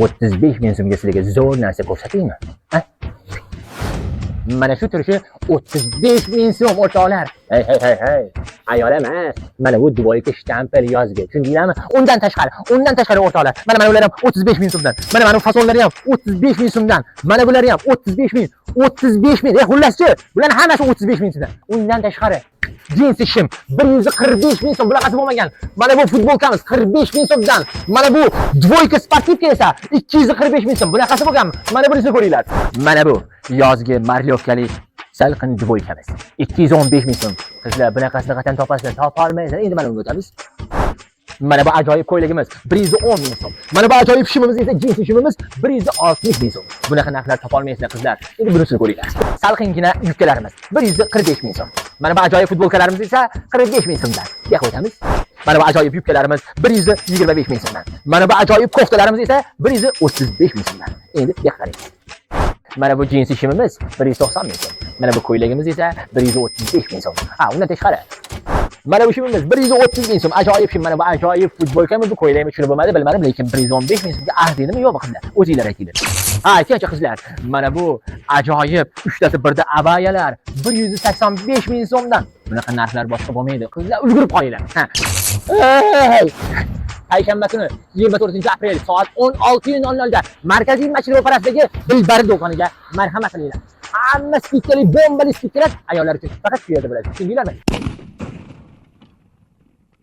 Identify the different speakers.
Speaker 1: 35 ming so'mga sizlarga zo'r narsa ko'rsataymi? Ha? Mana shu turishi 35 ming so'm o'rtoqlar. Hey. Ayol emas. Mana bu duvoyga shtampel yozgan. Tushundinglarmi? Undan tashqari o'rtoqlar. Mana ular ham 35 ming so'mdan. Mana fasonlari ham 35 ming so'mdan. Mana bular ham 35 ming. 35 ming. Xullaschi, bularning hammasi 35 ming so'mdan. Undan tashqari jinsi shim 145 ming so'm. Bunaqasi bo'lmagan. Mana bu futbolkamiz 45 ming so'mdan. Mana bu dvoyka sportivka esa 245 ming so'm. Bunaqasi bo'lganmi? Mana bunisini ko'ringlar. Mana bu yozgi marlyovkali salqin dvoykamiz 215 ming so'm. Qizlar bunaqasini qachon topasizlar? Topa olmaysizlar. Endi mana unga o'tamiz. Mana bu ajoyib ko'ylagimiz 110 ming so'm. Mana bu ajoyib shimimiz esa jinsi shimimiz 160 ming so'm. Bunaqa narxlar topa olmaysizlar qizlar. Endi bunisini ko'ringlar. Salqingina yubkalarimiz 145 ming so'm. Mana bu ajoyib futbolkalarimiz esa 45 ming so'mdan. Yo'q o'tamiz. Mana bu ajoyib yubkalarimiz 125 ming so'mdan. Mana bu ajoyib koftalarimiz esa 135 ming so'mdan. Endi yo'q qarang. Mana bu jinsi shimimiz 190 ming so'm. Mana bu ko'ylagimiz esa 135 ming so'm. Ha, undan tashqari mana bu shimimiz 130 ming so'm. Ajoyib shim. Mana bu ajoyib futbolkamiz, bu ko'ylagimiz shuni bo'lmadi, bilmadim, lekin 115 ming so'mga arzidimi yo'qmi qizlar? O'zinglar aytinglar. Ha, aytingchi qizlar. Mana bu ajoyib 3 tasi birda abayalar 185 ming so'mdan. Bunaqa narxlar boshqa bo'lmaydi. Qizlar ulgurib qolinglar. Ha. Payshanba kuni 24-aprel soat 16:00 da Markaziy Mashriq ro'parasidagi Dilbar do'koniga marhamat qilinglar. Hamma spikali, bombali spiklar ayollar uchun faqat shu yerda bo'ladi. Tushundinglarmi?